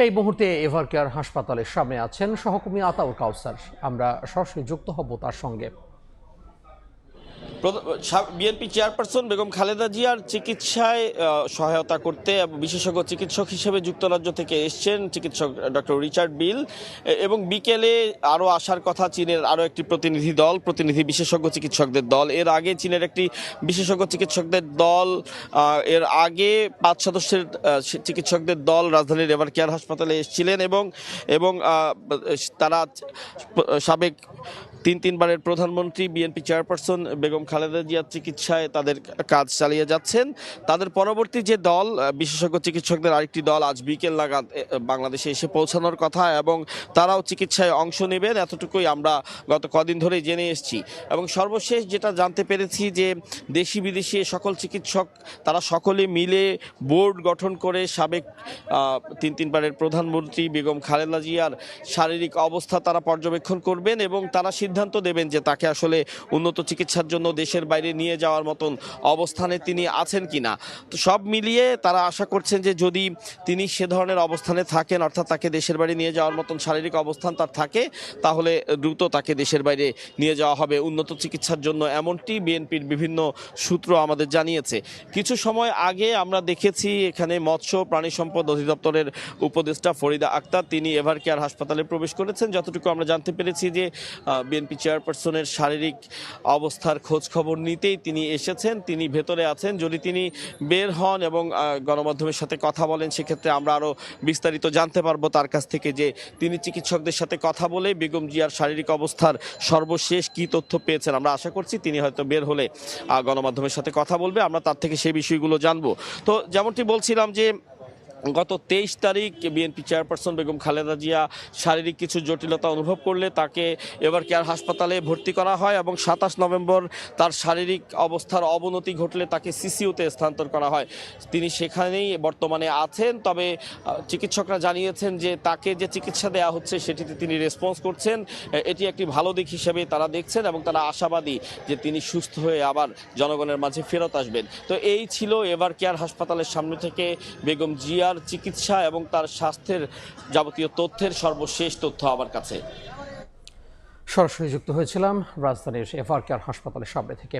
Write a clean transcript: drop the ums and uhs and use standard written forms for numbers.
এই মুহূর্তে এভারকেয়ার হাসপাতালের সামনে আছেন সহকর্মী আতাউল কাউসার। আমরা সরাসরি যুক্ত হব তার সঙ্গে। বিএনপি চেয়ারপারসন বেগম খালেদা জিয়ার চিকিৎসায় সহায়তা করতে বিশেষজ্ঞ চিকিৎসক হিসেবে যুক্তরাজ্য থেকে এসছেন চিকিৎসক ডক্টর রিচার্ড বিল, এবং বিকেলে আরও আসার কথা চীনের আরও একটি প্রতিনিধি বিশেষজ্ঞ চিকিৎসকদের দল। এর আগে চীনের একটি বিশেষজ্ঞ চিকিৎসকদের দল, এর আগে 5 সদস্যের চিকিৎসকদের দল রাজধানীর এভারকেয়ার হাসপাতালে এসেছিলেন এবং তারা সাবেক তিনবারের প্রধানমন্ত্রী বিএনপি চেয়ারপারসন বেগম খালেদা জিয়ার চিকিৎসায় তাদের কাজ চালিয়ে যাচ্ছেন। তাদের পরবর্তী যে দল, বিশেষজ্ঞ চিকিৎসকদের আরেকটি দল আজ বিকেল নাগাদ বাংলাদেশে এসে পৌঁছানোর কথা, এবং তারাও চিকিৎসায় অংশ নেবেন, এতটুকুই আমরা গত কদিন ধরেই জেনে এসেছি। এবং সর্বশেষ যেটা জানতে পেরেছি যে দেশি বিদেশি সকল চিকিৎসক তারা সকলে মিলে বোর্ড গঠন করে সাবেক তিনবারের প্রধানমন্ত্রী বেগম খালেদা জিয়ার শারীরিক অবস্থা তারা পর্যবেক্ষণ করবেন এবং তারা সিদ্ধান্ত দেবেন যে তাকে আসলে উন্নত চিকিৎসার জন্য দেশের বাইরে নিয়ে যাওয়ার মতন অবস্থানে তিনি আছেন কিনা। তো সব মিলিয়ে তারা আশা করছেন যে যদি তিনি সে ধরনের অবস্থানে থাকেন, অর্থাৎ তাকে দেশের বাইরে নিয়ে যাওয়ার মতন শারীরিক অবস্থান তার থাকে, তাহলে দ্রুত তাকে দেশের বাইরে নিয়ে যাওয়া হবে উন্নত চিকিৎসার জন্য, এমনটি বিএনপির বিভিন্ন সূত্র আমাদের জানিয়েছে। কিছু সময় আগে আমরা দেখেছি এখানে মৎস্য প্রাণী সম্পদ অধিদপ্তরের উপদেষ্টা ফরিদা আক্তার তিনি এভারকেয়ার হাসপাতালে প্রবেশ করেছেন। যতটুকু আমরা জানতে পেরেছি যে বিএনপি চেয়ারপারসনের শারীরিক অবস্থার খোঁজ খবর নিতেই তিনি এসেছেন, তিনি ভেতরে আছেন। যদি তিনি বের হন এবং গণমাধ্যমের সাথে কথা বলেন, সেক্ষেত্রে আমরা আরও বিস্তারিত জানতে পারবো তার কাছ থেকে যে তিনি চিকিৎসকদের সাথে কথা বলে বেগম জিয়ার শারীরিক অবস্থার সর্বশেষ কি তথ্য পেয়েছেন। আমরা আশা করছি তিনি হয়তো বের হলে গণমাধ্যমের সাথে কথা বলবে, আমরা তার থেকে সেই বিষয়গুলো জানবো। তো যেমনটি বলছিলাম যে গত 23 তারিখ বিএনপি চেয়ারপারসন বেগম খালেদা জিয়া শারীরিক কিছু জটিলতা অনুভব করলে তাকে এভারকেয়ার হাসপাতালে ভর্তি করা হয় এবং 27 নভেম্বর তার শারীরিক অবস্থার অবনতি ঘটলে তাকে সিসিইউতে স্থানান্তর করা হয়। তিনি সেখানেই বর্তমানে আছেন, তবে চিকিৎসকরা জানিয়েছেন যে তাকে যে চিকিৎসা দেওয়া হচ্ছে সেটিতে তিনি রেসপন্স করছেন, এটি একটি ভালো দিক হিসেবে তারা দেখছেন এবং তারা আশাবাদী যে তিনি সুস্থ হয়ে আবার জনগণের মাঝে ফেরত আসবেন। তো এই ছিল এভারকেয়ার হাসপাতালের সামনে থেকে বেগম জিয়া চিকিৎসা এবং তার স্বাস্থ্যের যাবতীয় তথ্যের সর্বশেষ তথ্য আমার কাছে। সরাসরি যুক্ত হয়েছিলাম রাজধানীর এভারকেয়ার হাসপাতালের সামনে থেকে।